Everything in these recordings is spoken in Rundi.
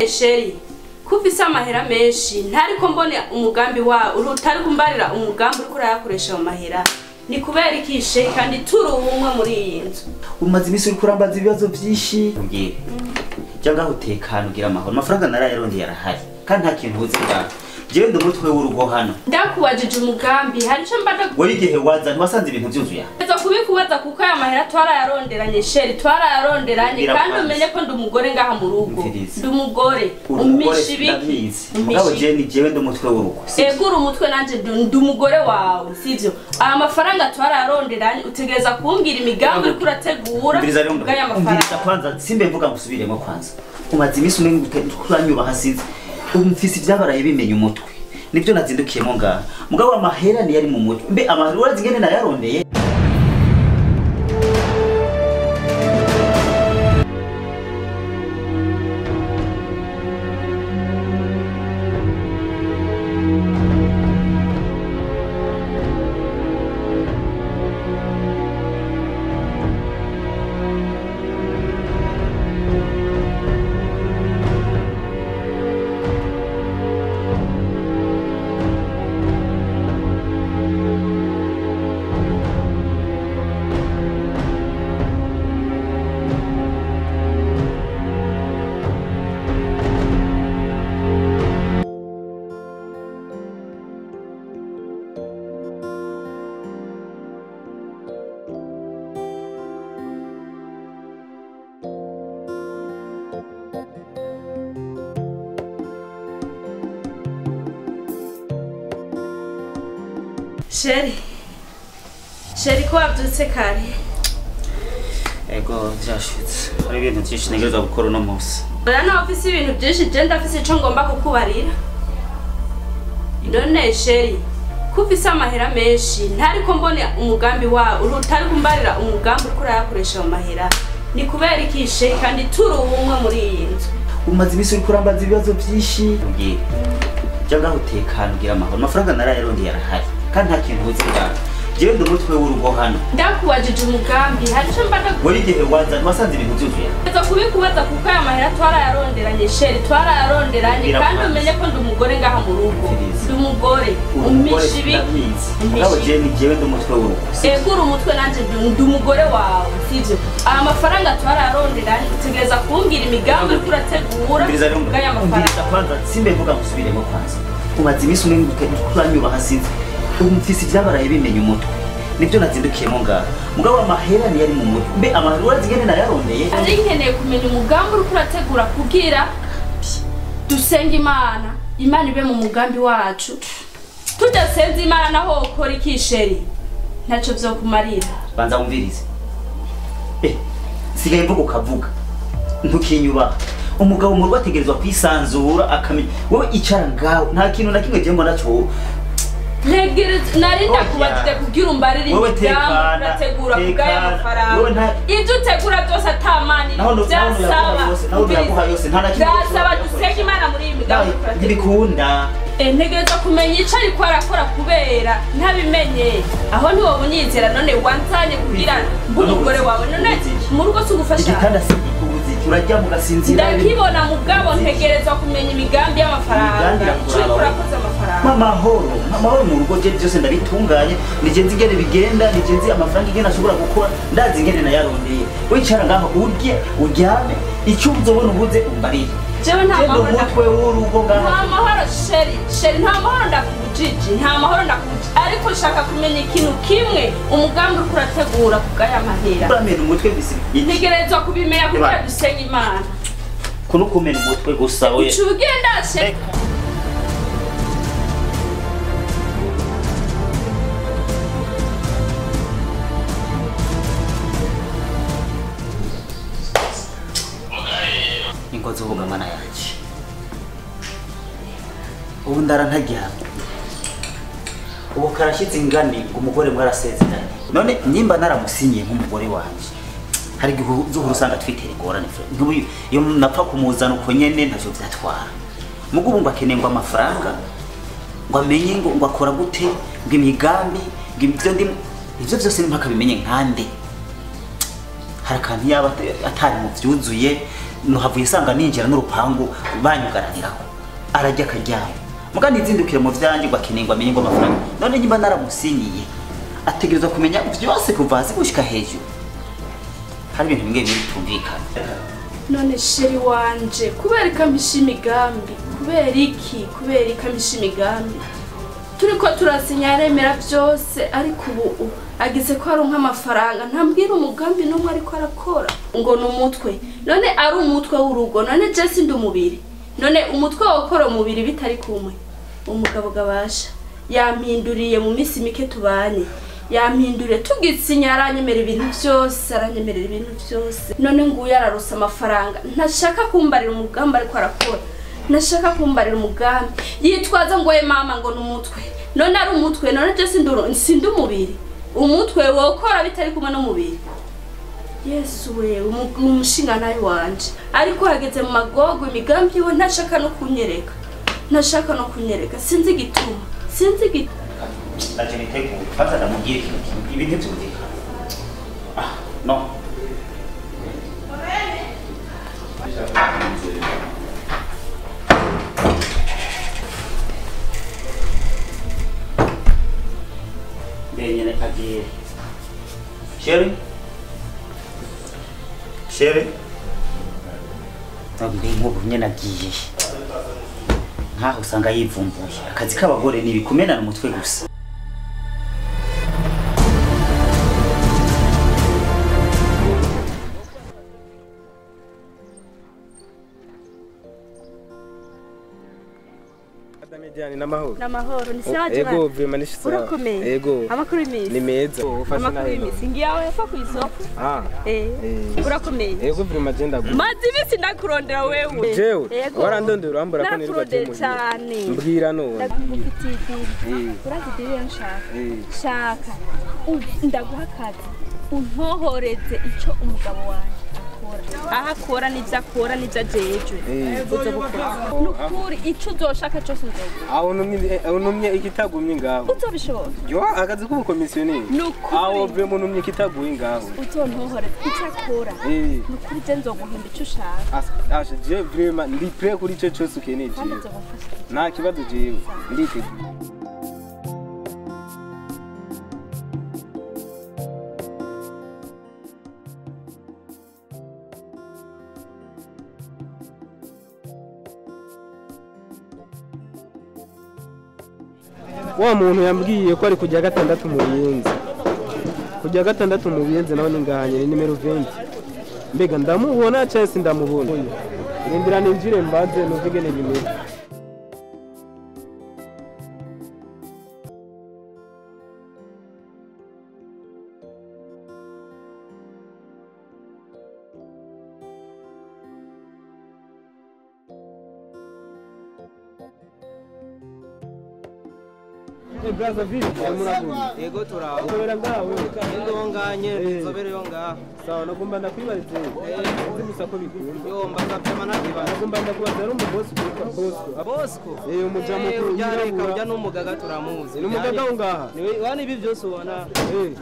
Sheri kufisa amahera menshi ntariko mbone umugambi wa urutari kumbarira umugambi uri kurayakoresha mu mahera ni kubera ikishe kandi turi umwe muri iyi nzu umaze imisi uri kurambaza ibibazo byinshi ubwire cyangwa utekana ugira amahoro amafaranga narayarondeye yarahari kandi nta kintu uzi ngaho jewe ndumutwe w'urugo hano ndakubajije umugambi hari cyo mbada wari igihe waza ntiwasanze ibintu byuzuye Eza kubikubaza kuko aya mahera twarayaronderanye Sheri twarayaronderanye kandi umenye ko ndi umugore ngaha mu rugo ndi umugore umishi biki mugabo jewe ndumutwe w'urugo egura umutwe nanje ndi umugore wawe sivyo aya mafaranga twarayaronderanye utegereza kumbwira imigambi uri kurategura bw'aya mafaranga kwanza simbe mvuga ngusubiremo kwanza umaze imisi umwe kuranyuba hasize umfisi byabaraye bimenye umutwe nibyo nazindukiyemo ngaha mugabo amahera ni yari mu mutwe mbe amahera urazingene nayarondeye Sheri ko wabyutse kare ego byashitse hari ibintu byinshi ntegereza gukora uno munsi urana ofisi ibintu byinshi je ndafise ico ngomba kukubarira none Sheri kufisa amahera menshi ntariko mbone umugambi wa urutari kumbarira umugambi uri kurayakoresha mu mahera ni kubera ikishe kandi turi umwe muri iyi nzu umaze imisi uri kurambaza ibibazo byinshi ubwire cyangwa utekana ugira amahoro amafaranga narayarondeye yarahari kandi nta kintu uzi ngaho jewe ndumutwe w'urugo hano ndakubajije umugambi hari cyo mbada wari igihe waza ntiwasanze ibintu byuzuye Eza kubikubaza kuko aya mahera twarayaronderanye Sheri twarayaronderanye kandi umenye ko ndi umugore ngaha mu rugo ndi umugore umishi biki mugabo jewe ndumutwe w'urugo egura umutwe nanje ndi umugore wawe sivyo aya mafaranga twarayaronderanye utegereza kumbwira imigambi uri kurategura bw'aya mafaranga kwanza simbe mvuga ngusubiremo kwanza umaze imisi umwe kuranyuba hasize umfisi byabaraye bimenye umutwe nibyo nazindukiyemo ngaha mugabo amahera ni yari mu mutwe mbe amahera urazingene nayarondeye ari nkeneye kumenya umugambi uri kurategura kugira dusenga Imana ibe mu mugambi wacu tudasenze Imana naho ukora iki Sheri ntacyo byo kumarira banza wumvirize sigaye mvuga ukavuga ntukinyuba umugabo mu rugo ategerezwa kwisanzura akamenya wowe icara ngaho nta kintu na kimwe jembo naco narinda kubajije kugira umbarire imigambi urategura kugaya amafaranga ibyo utegura byose atamani byasaba dusenge Imana muri iyi migambi ntibikunda ntegereza kumenya icyo ariko arakora kubera ntabimenye aho ntiwoba unyizera none wanzanye kugira mbe umugore wawe none mu rugo si ugufasha urajya mugasinzira ndakibona mugabo ntegereza kumenya imigambi y'amafaranga icyo urakoze amafaranga amahoro mu rugo je byose ndabitunganye nigenzi ingene bigenda nigenzi amafaranga ingene ashobora gukora ndazi ingene nayarondeye wicara ngaho uryame icyo uzobona ubuze umbarire jewe nta mahoro umutwe w'urugo ngaho nta mahoro Sheri nta mahoro ndakujiji nta mahoro ndakujiji ariko shaka kumenya ikintu kimwe umugambi uri kurategura kugaya mahera uramena umutwe bisi ntegerezwa kubimenya kugira dusenga Imana kuno kumena umutwe gusa we ucugenda Sheri ingozi uvuga mana yaje ubu ndarantaryamye ubu karashyitse ingani ngo umugore mwarasezeranye none nimba naramusinyiye nk'umugore wanje hari igihe uzuhura usanga twitera ingorane iyo napfa kumuzana uko nyene ntacyo byatwara mugo ubu akeneye ngo amafaranga ngo amenye ngo akora gute ngo imigambi ngo ibyo byose n'impaka bimenye nkande harakantu yaba atari mu vyuzuye no havuye sanga ninjira n'urupangu banyugaraniraho arajya akaryama muga nizindukire mu vyanje gwakiningwa amenye ngo amafaranga none nyimba naramusinyiye ategereza kumenya vyose kuva hasi gushika hejuru hari ibintu bimwe bitumvikana none sheri wanje kubereka mishimigambi kubereka mishimigambi turiko turasinya remera vyose ariko ubu agize ko ari nk'amafaranga ntambwira umugambi numwe ariko arakora ngo numutwe none ari umutwe w'urugo none je sindi umubiri none umutwe wokora umubiri bitari kumwe umugabo gabasha yampinduriye mu misi mike tubane yampinduriye tugisinya aranyemera ibintu byose none nguye ararusa amafaranga ntashaka kumbarira umugambi ariko arakora nashaka kumbarira umugambi yitwaza ngo we mama ngo numutwe none ari umutwe none je sindi umubiri umutwe wokora bitari kumwe n'umubiri Yesu we umushinga nayo wanje ariko hageze mu magogo imigambi yo ntashaka no kunyereka sinzi gituma ndaje nitego faza ndamubwira ibintu byumvika no Benyene kagiye Shere Ntabwo nk'ubu nyene agiye nkaho usanga yivumbuye akazi k'abagore nibikumenana umutwe gusa Namahoro ni sawa jana. Ego vrema ni sawa. Urakomeye. Ego. Amakuru imisi. Ni meza. Amakuru imisi. Ngiyawe yafa kwisoko. Urakomeye. Ego vrema jenda gu. Mazi imisi ndakurondera wewe. Jewe. Warandondera urambura ko niruka je mu. Mbwira no. Ndagufitiye. Urazidiriye nshaka. Shaka. Ndaguha akazi. Untohoreze ico umugabo wanje. Aha kora nivyo ajejwe uzo gukora nukuri ico uzoshaka cyose uzogira aho numye ikitagumye ngaho uzobishobora yo akazi k'ubukomisiyoneri aho vremo numye ikitaguye ngaho uzontohore ico akora nukuri je nzoguhemba ico ushaka asha je vrema ndi prêt kuri ico cyose ukeneye nta kibazo jewe nditeguye wa muntu yambwiye ko ari kujya 6 mu Buyenzi kujya 6 mu Buyenzi naho ningahanye ni numero 20 mbega ndamubona cyase ndamubona irindira ninjire mbaze nuvuge ne bimeze Braza vipi muraguye yego turaho kubera ngawe ndo nganye zobere yo ngaho sawa nagomba ndakwibarize nzi musako bikuru yo mbagapya managiba nagomba ndakubaza ari umubosi kwa Bosco umujamu kujya ujya n'umugaga turamuzi n'umugaga ngaha wani ibi byose ubona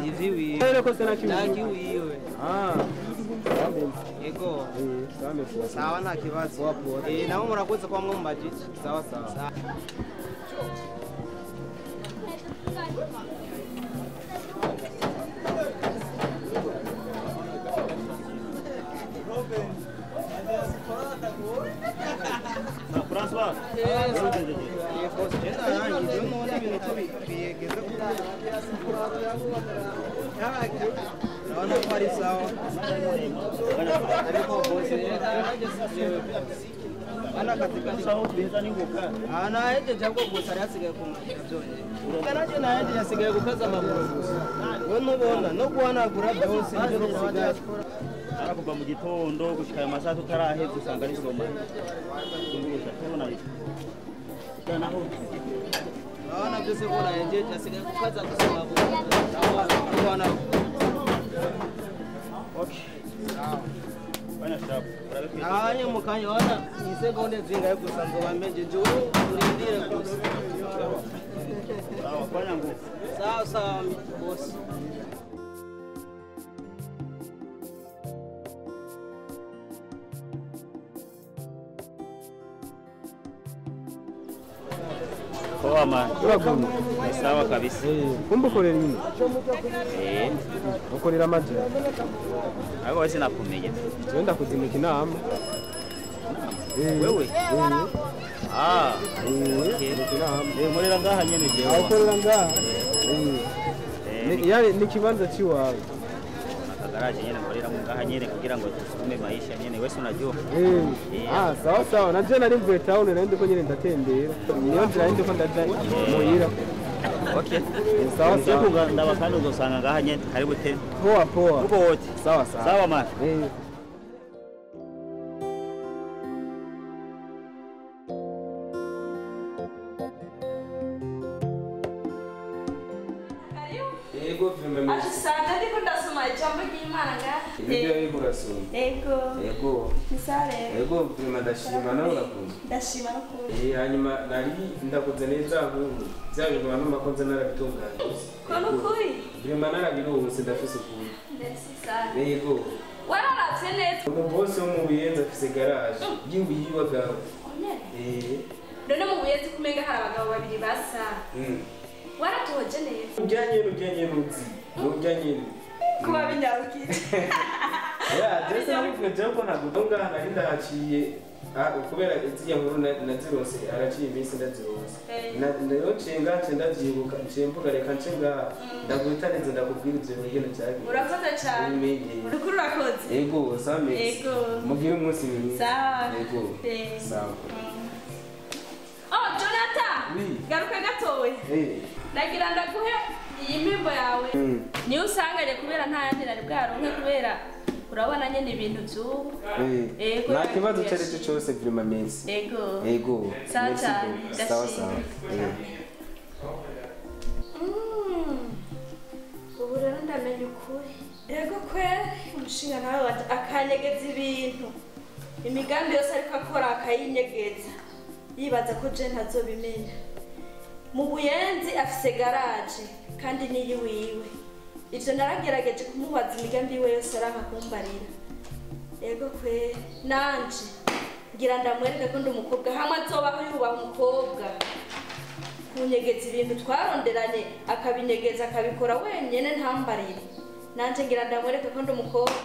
ivi wi rero ko sana kiwi wiwe yego sawa nta kibazo nabo murakoze kwa mwumbaji sawa François. Ana katika sawa bizani ngoka ana eje jago gusara yasigaye kumujone uranaje na eje yasigaye gukaza amaguru we nubona no guhanagura byose ibyo bisigaye arakuva mu gitondo gushika ya masaha tutaraheze usanga ari soma tungurusha tubona iki naho naona byose bora eje yasigaye gukaza gusoma bwana okay bana shap Nahanye mukanya wana ni sekonde zingaye gusa nzobambeje jo urindire gusa sawa fanya nguvu sawa boss man. Uragunda. Sawa kabisa. Kumbe ukorera ino. Ukorera amajyana. Ariko wese nakumenye. Jewe ndakuzimika inama. Wewe? Nkorera ngaha nyene jewe. Ukorera ngaha. Yani ni kibanza ciwawe. Garaje nyene nkorera ngaha nyene kugira ngo tusume maisha nyene wese unajua. Sawa sawa. Na je nari mvuye town nari ndiko nyene ndatembera. Niyo nzira ndiko ndaja muhira. Okay. Sawa sawa. Ndaba kandi uzosanga ngaha nyene karibu tena. Poa poa. Uko wote. Sawa sawa. Sawa man. Ego vimeme. Ashisanga ndiko ndasoma ijambo ry'Imana ngaha. Ibyo ariko urasoma. Ego. Misale. Ego vimeme ndashima nawe urakunze. Ndashima n'ukuri. Hanyuma nari ndakoze neza ahubwo. Byabintu abantu bakonze narabitunganya. Kono kuri? Vimeme narabironse ndafise ukuri. Ndasisa. Ego. Wararavye neza. Umubose wo mu Buyenzi afise garage. Yiwiwa gawe. None mu Buyenzi kumenga hari abagabo babiri basa. Waratoje neza. Ujyanye n'uzi. Ujyanye. Kuba binyarukije. Ndetse nabivuga je ko nagutonga nari ndahaciye kubera iziya nkuru nazirose araciye iminsi ndazirose. Nayo cenga ndavyibuka mvuga reka ncenga ndaguhita neza ndakubwira ivyo ngene cyari. Urakoze cyane. Urukuru urakoze. Ego same. Ego. Mugire umunsi mwiza. Sawa. Ego. Sawa. Oh Jonathan. Garuka gatowe. Nagira ndaguhe iyi mpimbo yawe. Niyo usanganye kubera nta yandi nari bwaronke kubera urabona nyene ibintu by'ubu. Nta kibazo cyaricyo cyose vrima mensi. Ego. Sawa sawa. Ubu rero ndamenye ukuri. Ego kweri umushinga nawe akanyegeza ibintu. Imigambi yose ariko akora akayinyegeza. Yibaza ko je ntazobimenya. Mu Buyenzi afise garage kandi niyi wiwe. Ivyo naragerageje kumubaza imigambi yiwe yose araka kumbarira. Ego kwe nanje ngira ndamwereka ko ndi umukobwa hamwe azobaho yubaha umukobwa. Kunyegeza ibintu twaronderanye akabinyegeza akabikora wenyene ntambarire. Nanje ngira ndamwereka ko ndi umukobwa.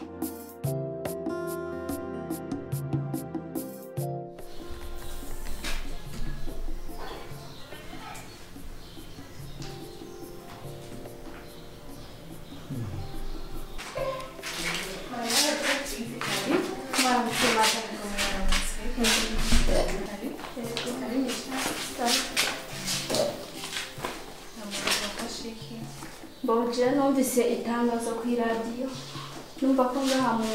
Boje numvise itangazo ku radio numva ko ngaha mu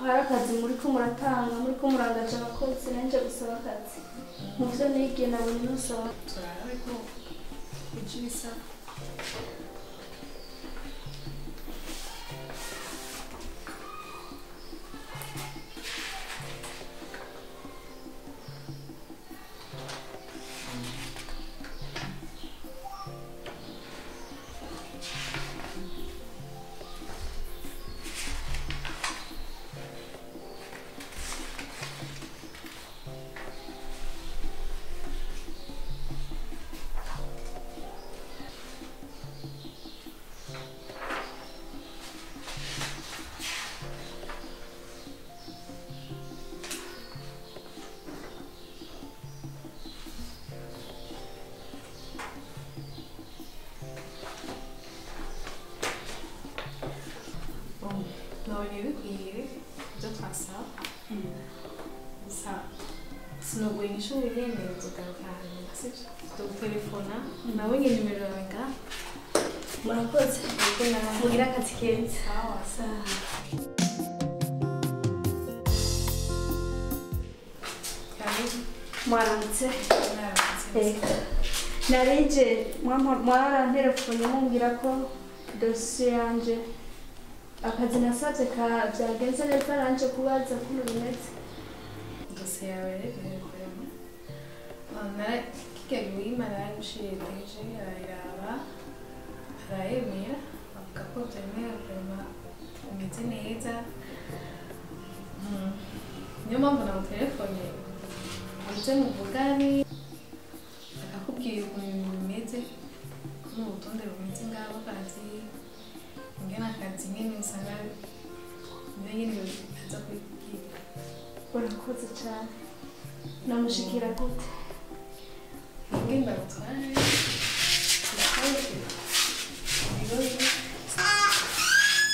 hari akazi muri ko muratanga muri ko murangaje abakozi nanje gusaba akazi mu byo nigiye nabonye nosaba ariko ujisa Sinoguye ishuri nyene nzogarukana sivyo tutelefona nawe nyene nimero yawe nga murakoze mugira akazi keza sawa sawa mwaramutse narije mwaranterefone mumbwira ko dosiye yanje akazi nasabye byagenze neza aranje kubaza kuno bimeze dosiye yawe rekoremo kigeli w'imana yagushirije arayiraba arayemera avuga ko byemera kurema umeze neza niyo mpamvu namutelefone uze muvugane akakubwira ukuntu n'urutonde rumeze ngaho akazi ingena akazi nyine usanga nyine biza kwiga. Urakoze cyane. Namushikira gute? Ngenda gutware.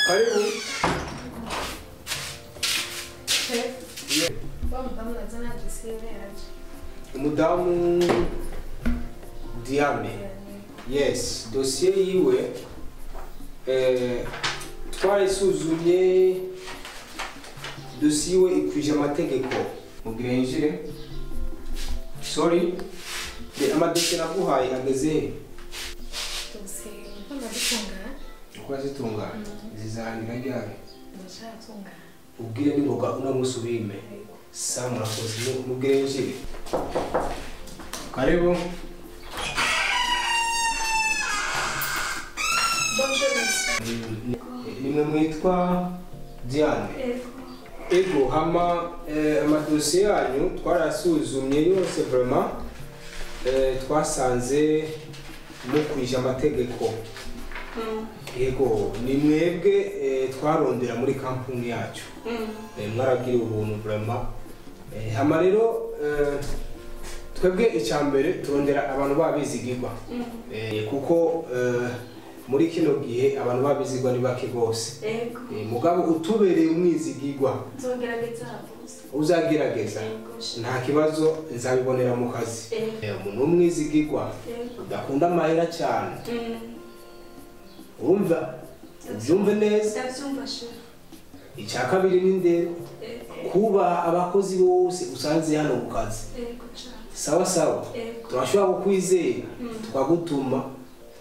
Karibu. Umudamu Diane. Yes, dossier yiwe twarisuzumye dossier yiwe ikwije amategeko mubwire sorry amadosiye naguhaye ageze he? Dossier nkunda gutungana. Uko zitungana zizarangira ryari? Ndashaka ubwire n'ingoga unamusubime sa murakoze mubwire karibu. Nimwe mwitwa Diane? Ego hama amadosiye yanyu twarasuzumye yose vraiment twasanze mukwije amategeko. Ego ni mwebwe twarondera muri kampuni yacu. Mwaragira ubuntu vraiment. Hama rero twebwe icyambere turondera abantu babizigirwa. Kuko muri kino gihe abantu babizigwa ni bake gose. Mugabo utubereye umwizigirwa. Nzogerageza. Uzagerageza. Nta kibazo nzabibonera mu kazi. Umuntu umwizigirwa udakunda amahera cyane. Urumva? Ubyumve neza? Ndabyumva sho. Icya kabiri ni ndero. Kuba abakozi bose usanze hano ku kazi. Sawa sawa. Turashobora kukwizera twagutuma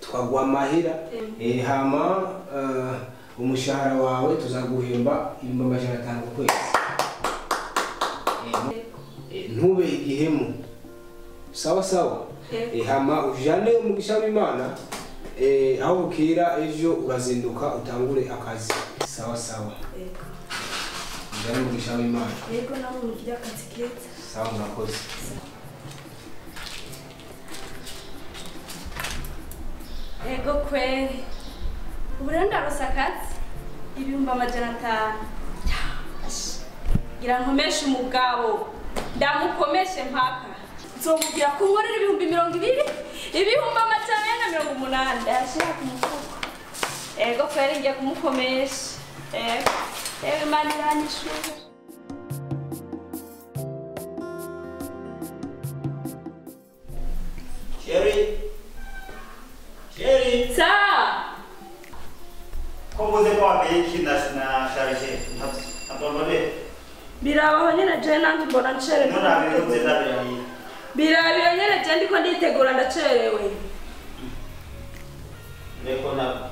twagwa amahera hama umushahara wawe tuzaguhemba 500 ku kwezi. Ntube igihemu. Sawa sawa. Hama ujane umugisha w'Imana aho bukira ejo urazinduka utangure akazi. Sawa sawa. Ujane umugisha w'Imana. Yego nawe mugira akazi keza. Sawa murakoze. Ego kweli. Ubundi ndarosa akazi 500. Gira nkomeshe umugabo. Ndamukomeshe mpaka. Nzomugira kunkorera 200,000, 580. Ndashaka kumufuko. Ego kweli ngiye kumukomesha. Imana iranyishure. Sherry. Sa. Komboze kwa beki na charge. Abonore. Birabaho nyene je nanjye mbona ncere. Nona biruze zabiri. Birabiro nyene je ndiko nditegura ndacerewe. Neko na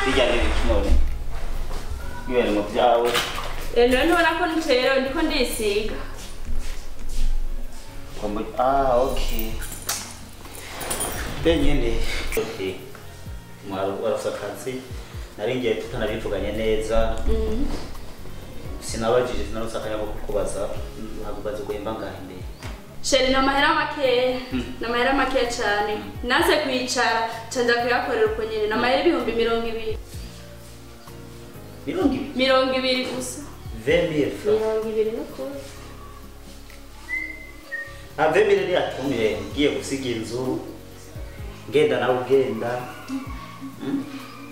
bijyanye n'ikimone. Yere mu byawe. None ubona ko ncerewe ndiko ndisiga. Okay. Benyene. Okay. Warafsa kazi. Naringiye tutanabivuganye neza. Sinabajije sinarusakanya ko kubaza ntagubaza guhemba ngahe mbere. Sheri na mahera make. Na mahera make cyane. Naze kwicara canja kuyakorera uko nyene na mahera 200,000. 200 gusa. 20,000 francs. 200 nuko. Avemere yatumye ngiye gusiga inzu. Ngenda nawe ugenda.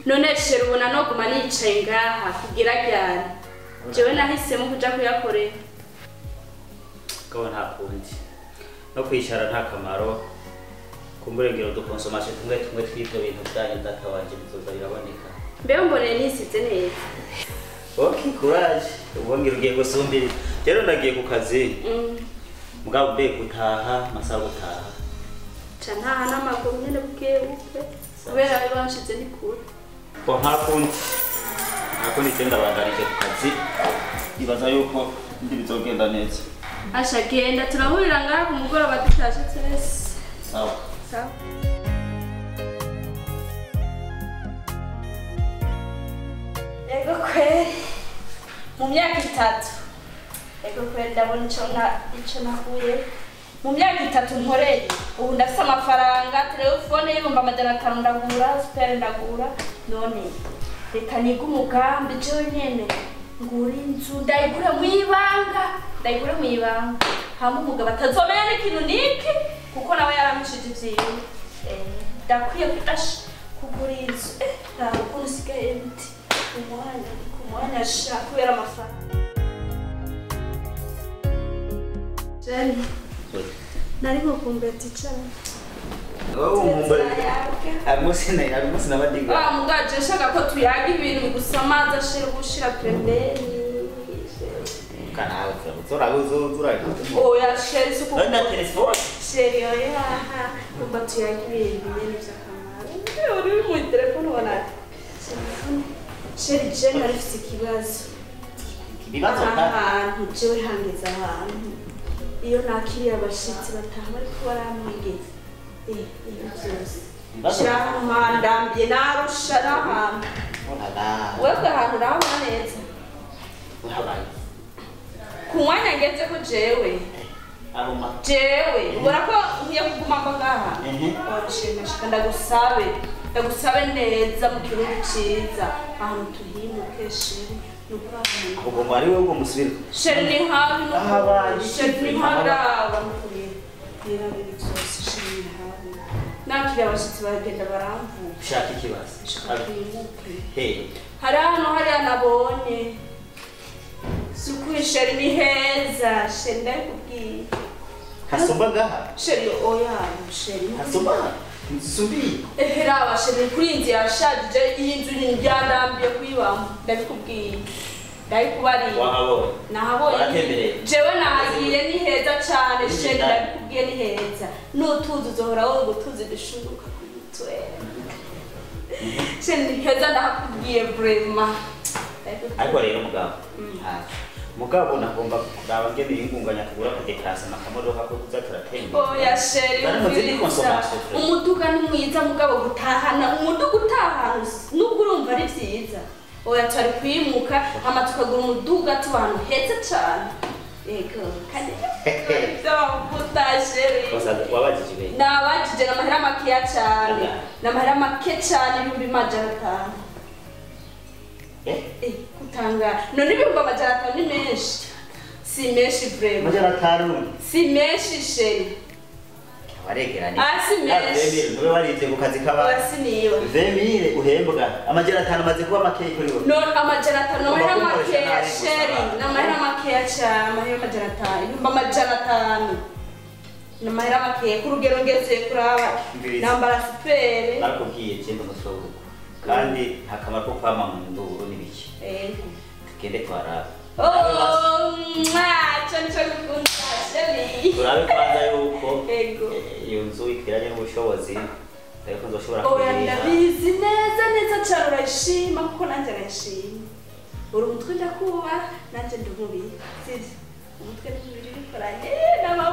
None sheri ubona no guma nicaye ngaha kugira ryari. Jewe nahisemo kuja kuyakorera. Kawa nta kundi. No kwicara nta kamaro. Kumburengero do consommation tumwe twito bintu byanyu dakawanje bizoza biraboneka. Mbe mbone nisize neza. Okay, courage. Ubongera ugiye gusumbira. Rero nagiye ku kazi. Mugabo be gutaha masaha gutaha. Cantaha n'amaguru nyene bukebuke. Kubera bibanshize ni kure. Ko ntakundi tenda bandarije ku kazi. Ibaza yuko ndi bizogenda neza. Asha genda turahurira ngaha ku mugoroba dutashe twese. Sawa. Sawa. Ego kweli. Mu myaka 3. Ego kweli ndabona ico nahuye mu myaka 3 nkoreye ubu ndafite amafaranga telefone y'ibihumbi 500 ndagura super ndagura none reka niga umugambi cyo nyene ngura inzu ndayigura mu ibanga hamwe umugabo atazomenya n'ikintu niki kuko nawe yaramishije ivyiwe ndakwiye kugura inzu ntabwo usigaye mti umwanya ashaka kubera amafaranga Jenny nari ngokumbeti cyane Amusi nabadiga. Mugaje shaka ko tuyaga ibintu gusamaza shira gushira pembeni. Kana utora uzura. Oya sheri suko. Nda telefone. Sheri oya kuba tuyaga ibintu nyene vyakamara. Uri mu telefone wana. Sheri Jenny arifite ikibazo. Ibibazo ahantu jewe hangeza ahantu. Iyo nakiriye abashitsi bataha bariko baramwegeza. Shama ndambye narusha n'ahantu. Wewe ahantu urabona neza. Ku mwanya ngeze ko jewe. Jewe ubona ko ngiye kuguma ngaha. Nashaka ndagusabe neza mu kirundi ciza ahantu tuhimuke sheri. Ubwo mwari we ubwo musubira. Sheri ni habi no. Sheri ni haraba mukuri. Yera bizose sheri habi. Nakira abashitsi bagenda baramvuga. Shaka ikibazo. Hari hano hari anabonye. Sukuri sheri ni heza. Sheri ndakubwiye. Hasumba gaha. Sheri oya sheri. Hasumba. Nsubi. Raba sheri kuri inzi yashajije iyi nzu njyandambiye kuyibamo. Ndabikubwiye. Ndabikubariye. Wahabonye. Nahabonye. Jewe nahagiye ni heza cyane sheri ndabikubwiye ni heza. Nutuzi uzohora wowe gutuzi dushunuka ku mutwe. Sheri ni heza ndakubwiye vraiment. Ariko rero mugabo nagomba kuraba ngene ingunganya tugura ku dekarasa nakamodoka ko kuzatratemba. Oya sheri. Umuduga ni mwiza mugabo gutahana umuduga utahana nubwo urumva ari vyiza. Oya twari kwimuka ama tukagura umuduga tubantu heza cyane. Yego kandi sheri. Wabajije be. Nabajije n'amahera makeya cyane. N'amahera make cyane 500. Kutanga none ibihumbi 500 ni menshi. Si menshi vraiment. 500. Si menshi sheri. Waregerani. Si menshi. Nube warite ku kazi kaba. Siniyo. 2000 uhembwa. 500 maze kuba makeya kuri wowe. No 500 no mahera makeya sheri. N'amahera makeya cyane amahera 500. Ibihumbi 500. N'amahera makeya ku rugero ngeze kuraba. Nambara sipere. Nakubwiye cyenda musoro. Kandi hakamara ko kwama mu nduru nibiki. Tugende twara. Chancho gukunda sheri. Turabe kwanza yuko iyo nzu ikwiranye n'ubushobozi. Ariko nzoshobora kubira. Oya ndabizi neza cyane urashima kuko nanjye nashima. Uri umutwe ndakuba nanjye ndumubi. Sisi. Umutwe n'umubiri bikoranye n'ama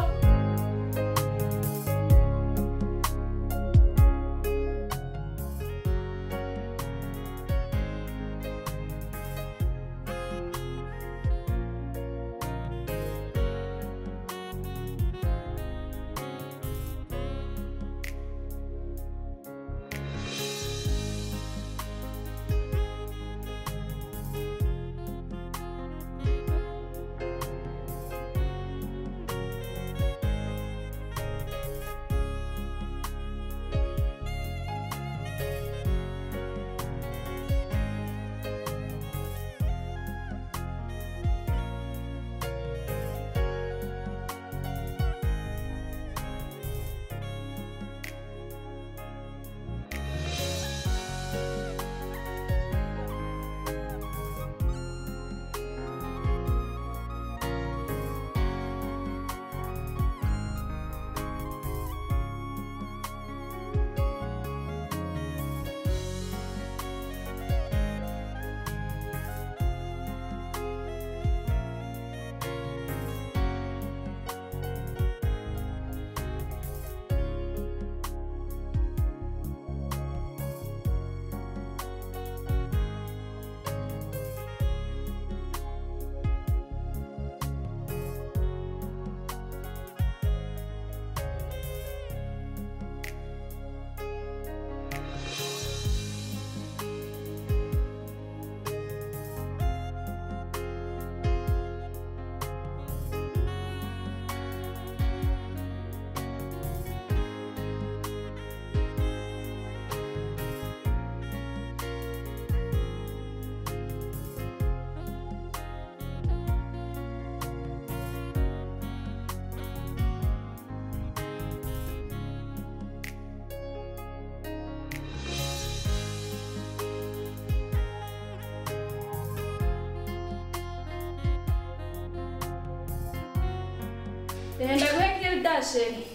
neza sheri.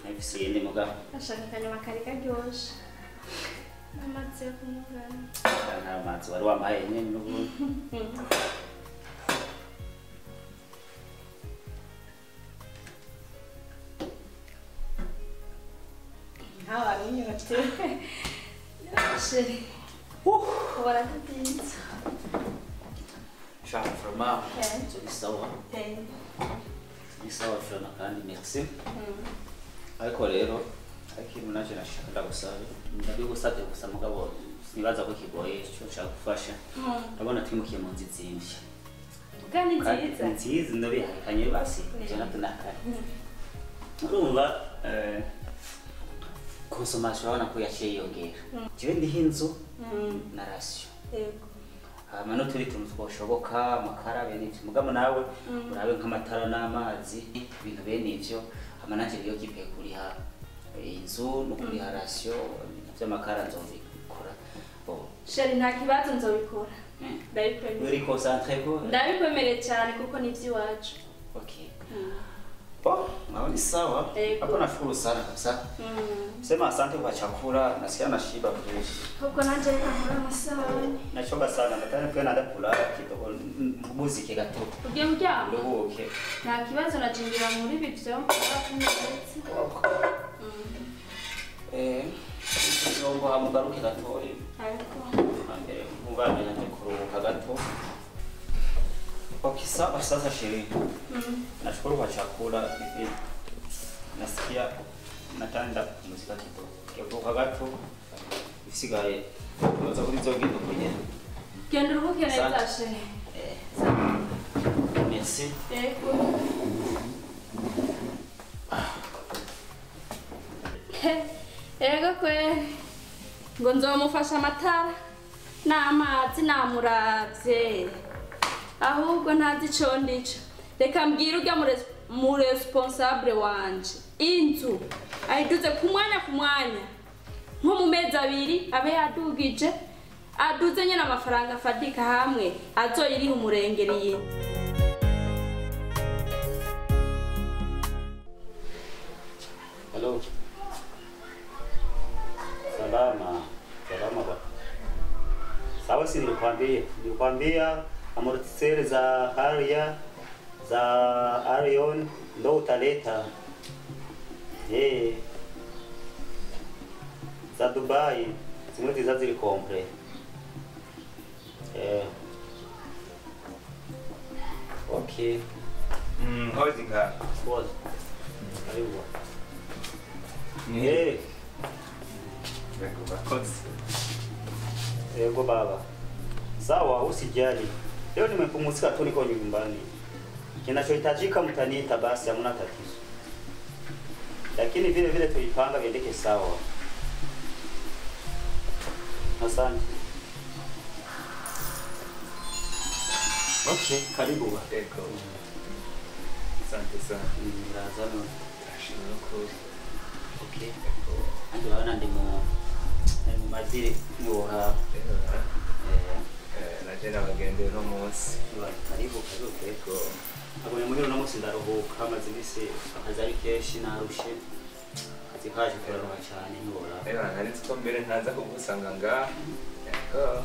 Nabise yende mugabo. Ashaka kanyama kari karyoshe. Namaze kumugana. Namaze wari wamaye nyene n'ubu. Hawa runyote. Sheri. Waratinze. Shaka fromage. C'est sawa. Ni sawa froma kandi merci. Ariko rero ikintu naje nashaka ndagusaba ndagiye gusabye gusa mugabo nibaza ko kigoye cyo nshaka gufasha. Ndabona twimukiye mu nzi zimvye. Kandi nziza. Nziza ndabihakanye basi. Je natunakara. Urumva consommation wana ko yaciye yongera. Jiwe ndiho inzu na ratio. Yego. Mano turi tuntu twoshoboka amakara bene ivyo mugabo nawe urabe nk'amatara n'amazi ibintu bene ivyo amanaje yo kipe kuri ha inzu no kuri ha ratio vy'amakara nzobikora. Sheri nta kibazo nzobikora. Ndabikwemera. Uri concentré ko? Ndabikwemereye cyane kuko ni ivy'iwacu. Okay. Bon, naona sawa. Hapo nashukuru sana kabisa. Sema asante kwa chakula, nasikia nashiba fresh. Huko nanje nakora masani. Nachoka sana, nataka pia naenda kulala kidogo muziki gato. Ugiye kuryama? Ndio okay. Nta kibazo najingira muri bivyo. Ndombo hamugaruke gatoyi. Ariko. Ambere mubane nje kuruhuka gato. Okay, sasa sheri. Nashukuru kwa chakula hivi. Nasikia natanda kumuzika kidogo. Kidogo gato. Isigaye. Unaza kulizogenda kwenye. Genda uruhuke neza sheri. Merci. Ego kwe. Ngo nzomufasha amatara n'amazi namuravye. Ahubwo ntazi ico ndico. Reka mbwira urya mu responsable wanje. Inzu ayiduze ku mwanya. Nko mu mezi abiri abe yadugije. Aduze nyene amafaranga afadika hamwe azoyiriha umurengeriye. Hello. Salama ba. Sawa si nilikwambia amortisere za Haria za Arion ndo utaleta. Za Dubai zimwe ziza ziri complet. Okay. How's it going? What? Karibu. Yego baba. Sawa, usijali. Leo nimepumzika tu niko nyumbani. Kinachohitajika mtaniita basi hamna tatizo. Lakini vile vile tuipanga viendeke sawa. Asante. Okay, karibu ba. Eko. Asante sana. Razano. Ashimwe ko. Okay. Andi wana ndimo mazire niwoha. Naje nabagende no munsi. Karibu eko. Abone muri no munsi ndaruhuka amaze imisi akazari keshi narushe. Zikaje kuraruha cyane niwora. Nari nziko mbere ntaza kugusanga nga. Eko.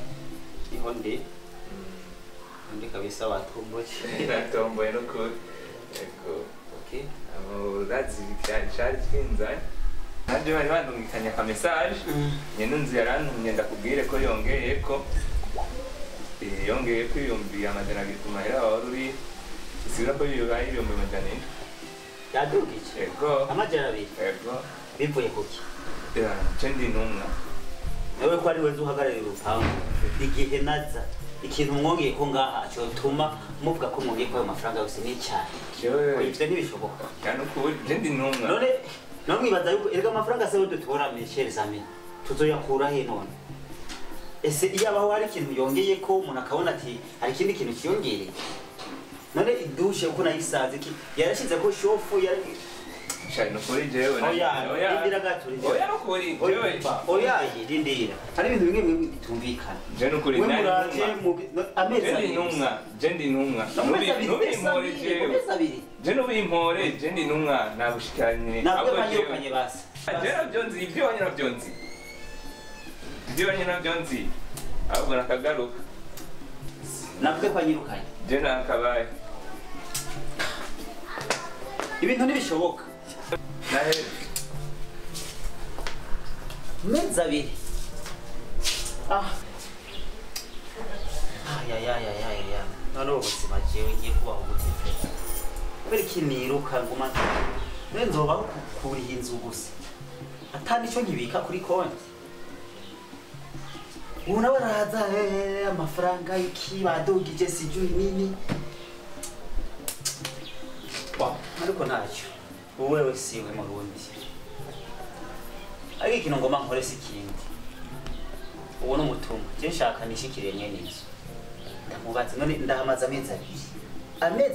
Iho ndi kabisa watomboye. Natomboye no ko. Eko. Okay. Abo razi cyari twinzanye. Nanje bari bandungikanya ka message. Nyene nzi yarantumye ndakubwire ko yongeye ko. Yongeye ko yombi amajana abiri ku mahera wari isira ko yubaye ibihumbi amajana ane. Yadugije. Ego. Amajana abiri. Ego. Bivuye kuki? Cendi numwa. Ewe ko ari wezo uhagararira urupangu. Igihe naza ikintu mwongeye ko ngaha cyo tuma muvuga ko mwongeye ko ayo mafaranga yose ni cyane. Jewe Ivyo ntibishoboka. kandi ko cendi numwa. None mwibaza yuko erega amafaranga se wende tubora Michel Zami. Tuzoyakura he none? Ese iyabaho hari ikintu yongeye ko umuntu akabona ati hari ikindi kintu kiyongereye. None idushe uko nayisaze ki yarashize ko shofu Shari nukuri jewe. Oya, ndindira gato. Oya nukuri jewe. Oya, ndindira. Hari ibintu bimwe bitumvikana. Je nukuri nani numwa. Jendi numwa. Nubimpore jewe. Je nubimpore, jendi numwa nabushikanye. Nabwo banyirukanye basi. Jera byonzi ibyo wanyira byonzi. Ibyo wanyira byonzi. Ahubwo nakagaruka. Nabwo banyirukanye. Je nakabaye. Ibintu ntibishoboka. Nahere. Meza abiri. Ya. None ubuzima jewe ngiye kubaho gute? Kubera iki niruka nguma nzobaho kuriha inzu gusa. Atani cyo nkibika kuri konti. Ubu nawe araza amafaranga iki badugije sijui nini. Ariko ntacyo. Wewe siwe mu Burundi. Ari ikintu ngoma nkore sikindi. Uwo no mutungo. Je nshaka nishikire nyene inzu. Ndamubaza none ndahamaza amezi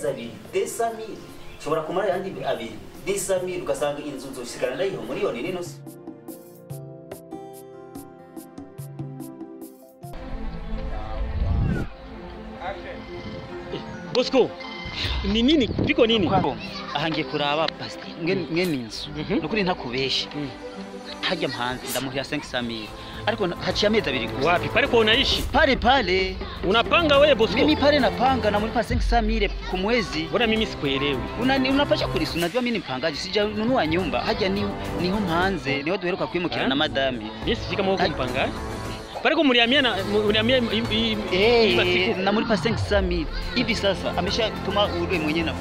abiri. Desamil. Shobora kumara yandi abiri. Desamil ugasanga inzu zoshikana ndayiho miliyoni n'inusu. Bosco. Ni nini? Biko nini? Ahangiye kuraba pasti ngene inzu. Nukuri ntakubeshe. Hajya mhanzi ndamuhira 500,000. Ariko haciye amezi abiri gusa. Wapi? Pale kwa unaishi? Pale. Unapanga wewe Bosco? Mimi pale napanga na mlipa 500,000 kwa mwezi. Bora mimi sikuelewi. Unapasha kulisi, unajua mimi ni mpangaji. Sijanunua nyumba. Haja niho mhanze. Niho duheruka kwimukira na madami. Mimi sifika mwa mpangaji. Pale kwa mliamia na namlipa 500,000. Hivi sasa ameshatuma ule mwenyewe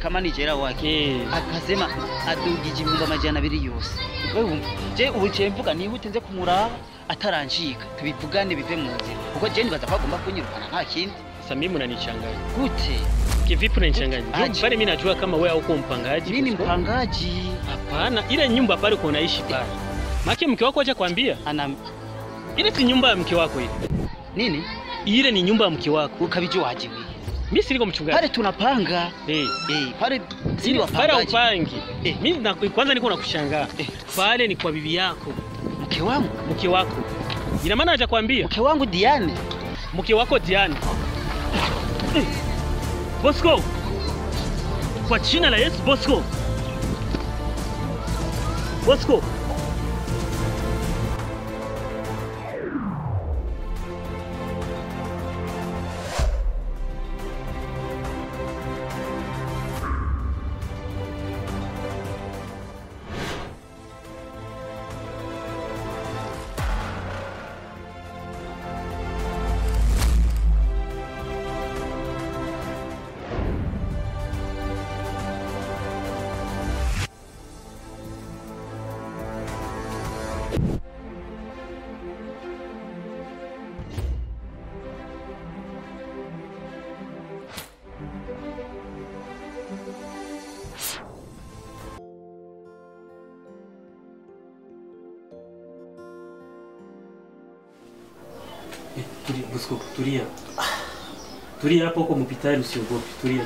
kama ni jera wake. Akasema adugije ibihumbi amajana abiri yose. Wewe je ubucemvuga ni hutenze kumuraba ataranjika tubivugane bive mu nzira kuko je nibaza kwagomba kunyirukana nta kindi. Sasa mimi unanichanganya. Gute? Kivipi unanichanganya? Pale mimi najua kama wewe hauko mpangaji. Mimi ni mpangaji. Hapana, ile nyumba pale uko unaishi pale. Maki mke wako acha kwambia? Ile si nyumba ya mke wako ile. Nini? Ile ni nyumba ya mke wako. Ukabijua waje wewe? Mimi si niko mchungaji. Pale tunapanga. Pale sisi wapangaji. Pale upangi. Mimi kwanza niko nakushangaa. Pale ni kwa bibi yako. Mke wangu? Mke wako. Ina maana acha kwambia? Mke wangu Diane. Mke wako Diane. Bosco. Kwa jina la Yesu Bosco. Bosco. Bosco, tulia. Tulia hapo kwa hospitali usiogope. Tulia.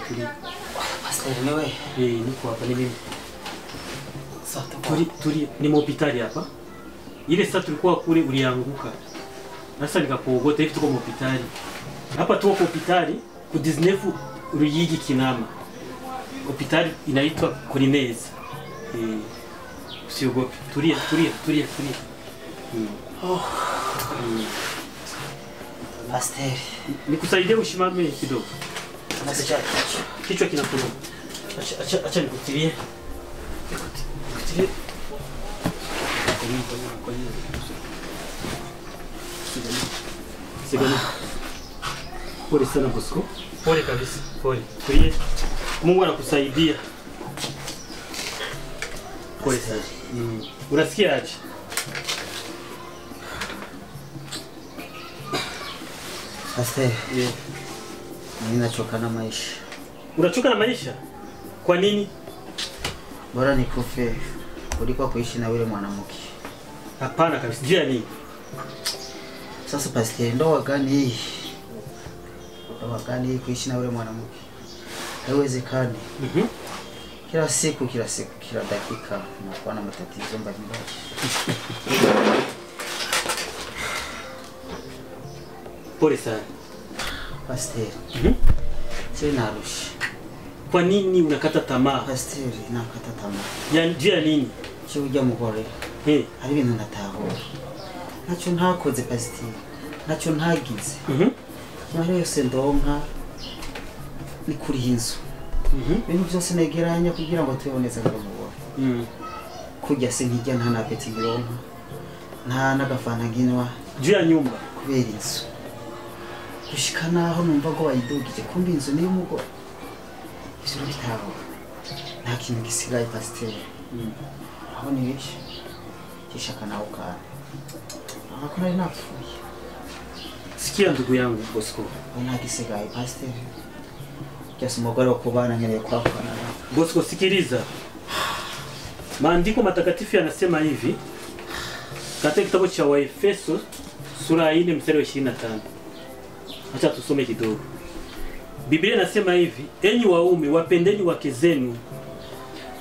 Pastor ni wewe? Niko hapa ni mimi. Tulia. Ni hospitali hapa. Ile sasa tulikuwa kule ulianguka. Sasa nikakuogota hivi tuko hospitali. Hapa tuko hospitali ku 19 Ruyigi Kinama. Hospitali inaitwa Kurineza. Usiogope. Tulia. Pastor, nikusaidie ushimame kidogo. Nasikia kichwa kinakuuma. Acha nikutilie. Nikutilie. Kwa nini? Sigani. Pole sana Bosco. Pole kabisa. Pole. Tulie. Mungu anakusaidia. Pole sana. Unasikia aje? Pastor, mimi nachoka na maisha. Unachoka na maisha? Kwa nini? Bora nikufe kuliko kuishi na yule mwanamke. Hapana kabisa. Jia nini? Sasa Pastor, ndoa gani hii? Ndoa gani hii kuishi na yule mwanamke? Haiwezekani. Kila siku kila dakika nakuwa na matatizo mbalimbali. Pole sana. Pastor. Sina rush. Kwa nini unakata tamaa? Pastor, nakata tamaa. Ya nini? Cyujya mugore. Hari ibintu ndatahura. Nacho ntakoze pastor. Nacho ntagize. Mara yose ndonka ni kuri inzu. Ibintu byose negeranya kugira ngo tuboneze ngo mubone. Kujya sinkijya nta napeti ngironka. Nta nagafana nginwa. Juu ya nyumba kubera inzu. Gushikana aho numva ngo bayidugije kumbi inzu ni y'umugore. Ijuru bitabo. Nta kintu gisigaye pastor. Aho ni bishi. Kishaka nawe kana. Akora inapfuye. Sikia ndugu yangu Bosco. Nta gisigaye pastor. Kiasi umugore wa kubana ngereye kwa Bosco, sikiliza. Maandiko matakatifu yanasema hivi katika kitabu cha Waefeso sura 4 mstari wa 25. Acha tusome kidogo. Biblia inasema hivi, enyi waume wapendeni wake zenu.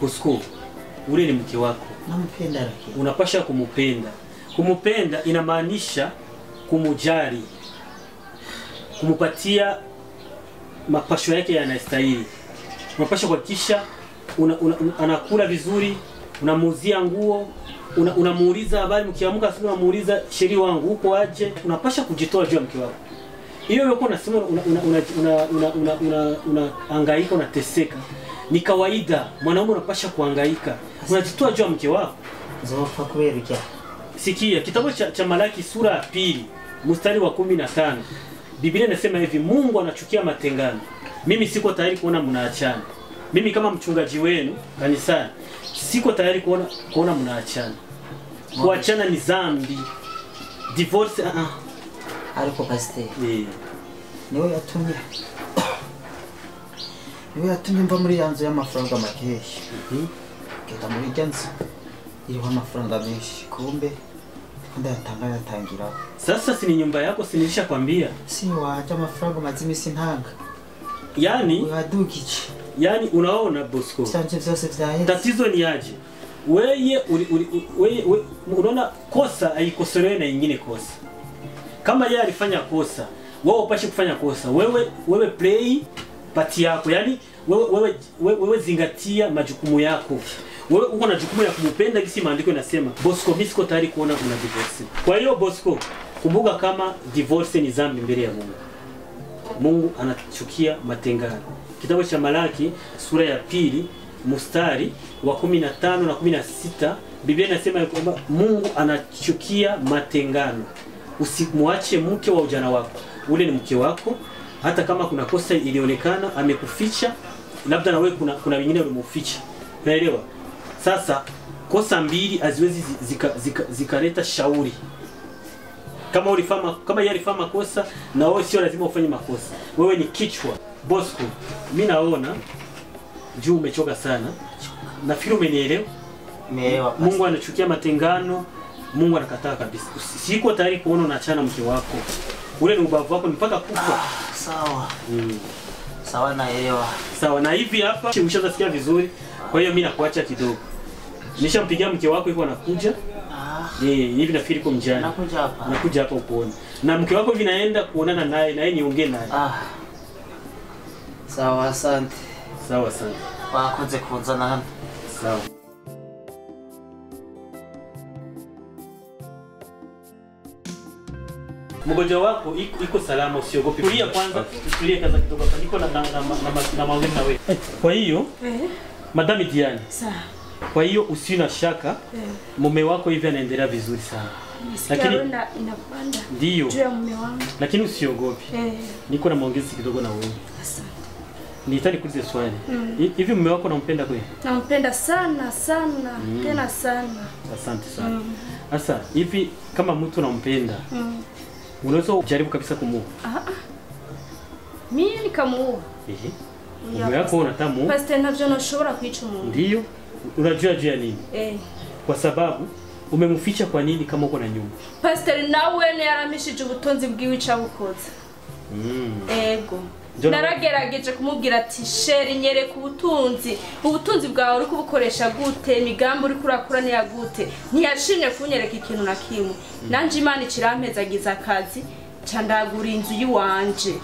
Bosco, ule ni mke wako. Nampenda lakini. Unapasha kumupenda. Kumupenda inamaanisha kumujali. Kumupatia mapasho yake yanastahili. Unapasha kuhakikisha anakula vizuri, unamuuzia nguo, unamuuliza habari, mkiamka asubuhi unamuuliza sheri wangu uko aje. Unapasha kujitoa juu ya mke wako. Hiyo yuko unasema unahangaika, unateseka. Ni kawaida, mwanaume unapasha kuhangaika. Unajitoa juu ya mke wako. Zofa kweli. Sikia kitabu cha Malaki sura ya 2 mstari wa 15. Biblia inasema hivi, Mungu anachukia matengano. Mimi siko tayari kuona mnaachana. Mimi kama mchungaji wenu kanisani siko tayari kuona mnaachana. Kuachana ni dhambi. Divorce Ariko pastor. Niwe yatumye mba muri yanzu y'amafaranga makeshi. Keta muri jansi. Iriho amafaranga menshi kumbe ndayatangira. Sasa si ni nyumba yako, sinilisha kwambia. Si wacha amafaranga mazimi sintanga. Yani unaona Bosco. Sanje vyose vyahe. Tatizo ni aje? Wewe unaona kosa haikosolewe na nyingine kosa. Kama yeye alifanya kosa, wewe upashi kufanya kosa. Wewe play pati yako. Yani wewe zingatia majukumu yako. Wewe uko na jukumu ya kumpenda kisi maandiko yanasema. Bosco, mimi siko tayari kuona kuna divorce. Kwa hiyo Bosco, kumbuka kama divorce ni dhambi mbele ya Mungu. Mungu anachukia matengano. Kitabu cha Malaki sura ya 2 mstari wa 15 na 16, Biblia inasema kwamba Mungu anachukia matengano. Usimwache mke wa ujana wako. Ule ni mke wako. Hata kama kuna kosa ilionekana amekuficha, labda na wewe kuna wengine wamemuficha. Unaelewa? Sasa kosa mbili haziwezi zikaleta shauri. Kama yeye alifanya makosa na wewe sio lazima ufanye makosa. Wewe ni kichwa. Bosco, mimi naona juu umechoka sana. Nafikiri umenielewa. Mungu anachukia matengano. Mungu anakataa kabisa. Siko tayari kuona unaachana mke wako. Ule ni ubavu wako mpaka kufa. Sawa. Sawa naelewa. Sawa, na hivi hapa umeshasikia vizuri. Kwa hiyo mimi nakuacha kidogo. Nishampigia mke wako yuko anakuja. Hivi nafikiri kwa mjana. Nakuja hapa upoone. Na mke wako hivi naenda kuonana naye na yeye niongee naye. Sawa, asante. Sawa, asante. Wakoze kunzana hano. Sawa. Mgonjwa wako iko salama, usiogope. Tulia kwanza, tulie kaza kidogo hapa. Niko na maongezi na wewe. Kwa hiyo, Madam Diane. Sawa. Kwa hiyo usina shaka, mume wako hivi anaendelea vizuri sana. Lakini inapanda. Ndio. Juu ya mume wangu. Lakini usiogope. Niko na maongezi kidogo na wewe. Asante. Nitaki kuuliza swali. Hivi mume wako unampenda kweli? Nampenda sana sana, tena sana. Asante sana. Sasa hivi kama mtu unampenda, unaweza kujaribu kabisa kumuoa? Mimi nikamuoa. Mume wako unatamu? Pastor, navyo nashobora kwica umuntu. Ndio. Unajua juu ya nini? Kwa sababu umemficha kwa nini kama uko na nyumba? Pastor, nawe ne yaramishije ubutunzi bwiwe icabukoze. Ego. naragerageje kumubwira ati sheri nyereka ubutunzi bwawe uri kubukoresha gute, imigambi uri kurakura niya gute. Ntiyashimye kunyereka ikintu na kimwe. Nanje Imana ikirampezagiza akazi candagura inzu yiwanje,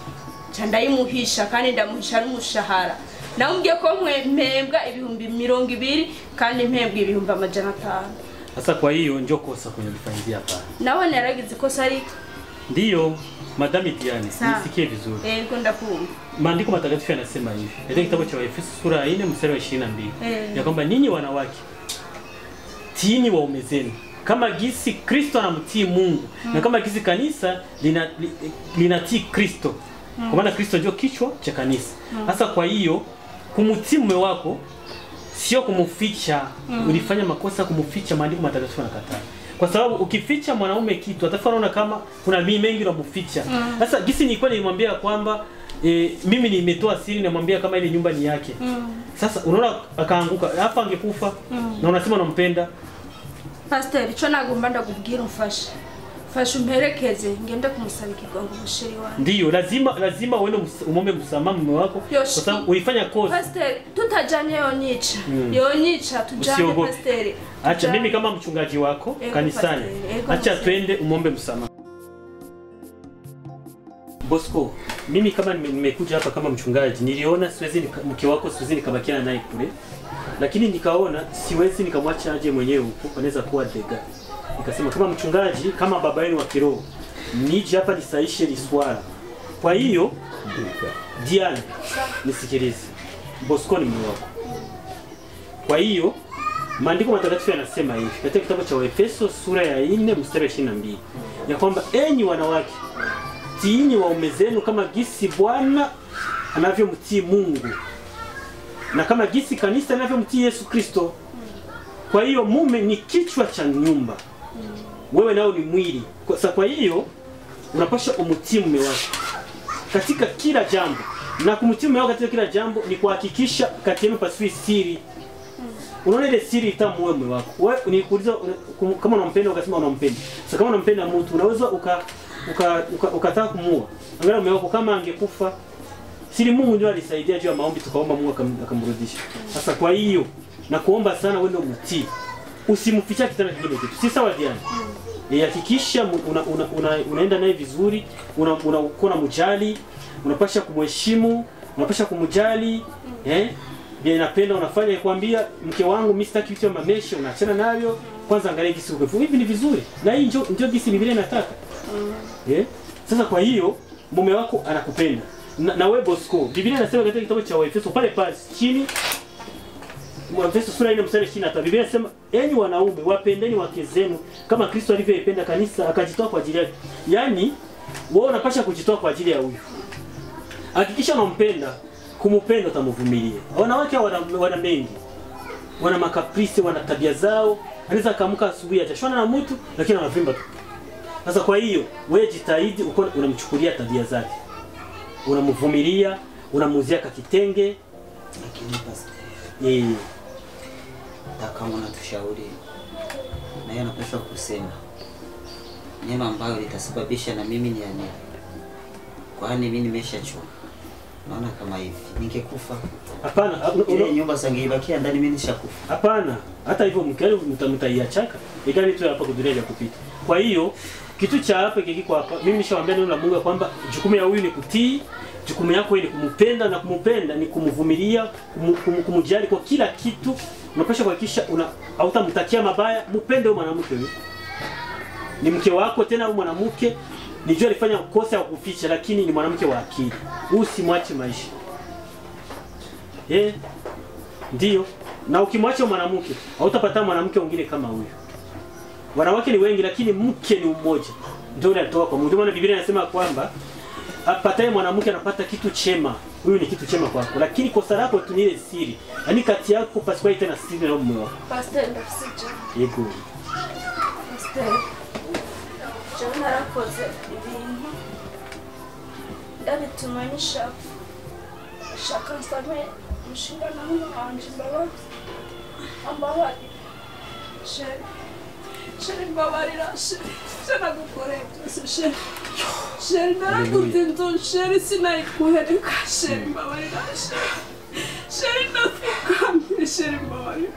candayimuhisha kandi ndamuhisha n'umushahara. Namubwiye ko mpembwa ibihumbi 200 kandi mpembwa ibihumbi 500. Sasa kwa hiyo ndio kosa kwenye kufanyia hapa. Nawe naragize kosa ari ndio Madame Diane, nisikie vizuri. Niko ndakumva. Maandiko matakatifu yanasema hivi. Katika kitabu cha Efeso sura 4 mstari wa 22. Ya kwamba ninyi wanawake tiini waume zenu kama gisi Kristo anamtii Mungu na kama gisi kanisa linatii Kristo. Kwa maana Kristo ndio kichwa cha kanisa. Sasa kwa hiyo kumtii mume wako sio kumficha. Ulifanya makosa kumficha, maandiko matakatifu yanakataa. Kwa sababu ukificha mwanaume kitu atafaona kama kuna mimi mengi unamficha. Sasa gisi nilikuwa nilimwambia kwamba mimi nimetoa siri na mwambia kama ile nyumba ni yake. Sasa unaona akaanguka hapa angekufa na unasema unampenda. Pastor, ico nagomba ndakubwira umfashe. Fasha umperekeze ngende kumusaba ikigongo musheri wanjye. Ndio lazima uende umombe msamaha mume wako kwa sababu ulifanya kosa. Pastor, tutajanye yonyicha tujane pastor. Acha mimi kama mchungaji wako kanisani. Acha twende umombe msamaha. Bosco, mimi kama nimekuja hapa kama mchungaji, niliona siwezi mke wako siwezi nikabakiana naye kule. Lakini nikaona siwezi nikamwacha aje mwenyewe huko, anaweza kuwa dega. Nikasema kama mchungaji, kama baba yenu wa kiroho, nije hapa nisaishe liswala. Kwa hiyo Diane, nisikilize. Bosco ni mume wako. Kwa hiyo maandiko matakatifu yanasema hivi katika kitabu cha Efeso sura ya 4 mstari wa 22. Ya kwamba enyi wanawake tiini waume zenu kama gisi Bwana anavyomtii Mungu na kama gisi kanisa linavyomtii Yesu Kristo. Kwa hiyo mume ni kichwa cha nyumba. Wewe nao ni mwili. Kwa hiyo unapaswa umtii mume wako katika kila jambo. Na kumtii mume wako katika kila jambo ni kuhakikisha kati yenu pasiwi siri. Unaona ile siri itamuwe mume wako. Wewe unikuuliza kama unampenda ukasema unampenda. Sasa kama unampenda mtu unaweza ukataka kumuua. Angalia mume wako kama angekufa. Siri Mungu ndio alisaidia juu ya maombi tukaomba Mungu akamrudisha. Sasa kwa hiyo na kuomba sana wewe ndio mtii. Usimficha kitana kingine kitu. Si sawa Diana. Hakikisha unaenda naye vizuri, unakuwa mjali, unapasha kumheshimu, unapasha kumjali, Bila napenda unafanya kuambia mke wangu mimi sitaki vitu vya mamesha, unaachana navyo. Kwanza angalia gisi uko. Hivi ni vizuri. Na hii ndio gisi Biblia inataka. Sasa kwa hiyo mume wako anakupenda. Na wewe Bosco, Biblia inasema katika kitabu cha Efeso pale chini Efeso sura 4 mstari 23. Biblia inasema enyi wanaume wapendeni wake zenu kama Kristo alivyoipenda kanisa akajitoa kwa ajili yake. Yaani wewe unapaswa kujitoa kwa ajili ya huyu. Hakikisha unampenda, kumupenda utamvumilia. Wanawake wana mengi. Wana makaprisi, wana tabia zao. Anaweza kaamka asubuhi atashona na mtu lakini anavimba tu. Sasa kwa hiyo wewe jitahidi unamchukulia tabia zake. Unamvumilia, unamuzia kakitenge. Lakini pastor, kama unatushauri na yeye anapaswa kusema neno ambayo litasababisha na mimi niamini. Kwani mimi nimeshachoka. Naona kama hivi ningekufa. Hapana, ile nyumba sangebakia ndani mimi nishakufa. Hapana, hata hivyo mkeo mtaiachaka. Ikani tu hapa kudunia kupita. Kwa hiyo kitu cha hapa kiko hapa. Mimi nishawaambia neno la Mungu kwamba jukumu ya huyu ni kutii, jukumu yako ni kumpenda na kumpenda ni kumvumilia, kumjali kwa kila kitu. Unapaswa kuhakikisha hautamtakia mabaya, mpende huyo mwanamke huyo. Ni mke wako tena huyo mwanamke. Nijua alifanya kosa ya kuficha lakini ni mwanamke wa akili. Usimwache maisha. Ndio. Na ukimwacha mwanamke, hautapata mwanamke mwingine kama huyo. Wanawake ni wengi lakini mke ni mmoja. Ndio unatoa kwa Mungu. Maana Biblia inasema kwamba apataye mwanamke anapata kitu chema. Huyu ni kitu chema kwako. Lakini kosa lako tu ni ile siri. Yaani kati yako pasipo tena siri na mume wako. Pastor ndafusija. Yego. Pastor. Jana rakoze ibintu. Ndabitumanisha. Shaka nsame mushinga na wanje baba. Ambawadi. Sheri mbabarira sheri. Shana gukorera byose sheri. Sheri naraguze inzu sheri sinayikuhereka sheri mbabarira sheri. Sheri nafukamye sheri mbabarira.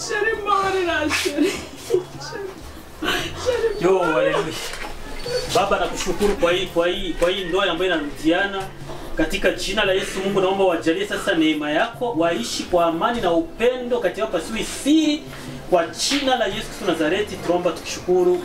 Sheri mbabarira sheri. Yo, haleluya. Baba nakushukuru kwa hii ndoa ambayo inarutiana katika jina la Yesu. Mungu naomba wajalie sasa neema yako, waishi kwa amani na upendo katika pasiwe siri, kwa jina la Yesu Nazareti tunaomba tukishukuru.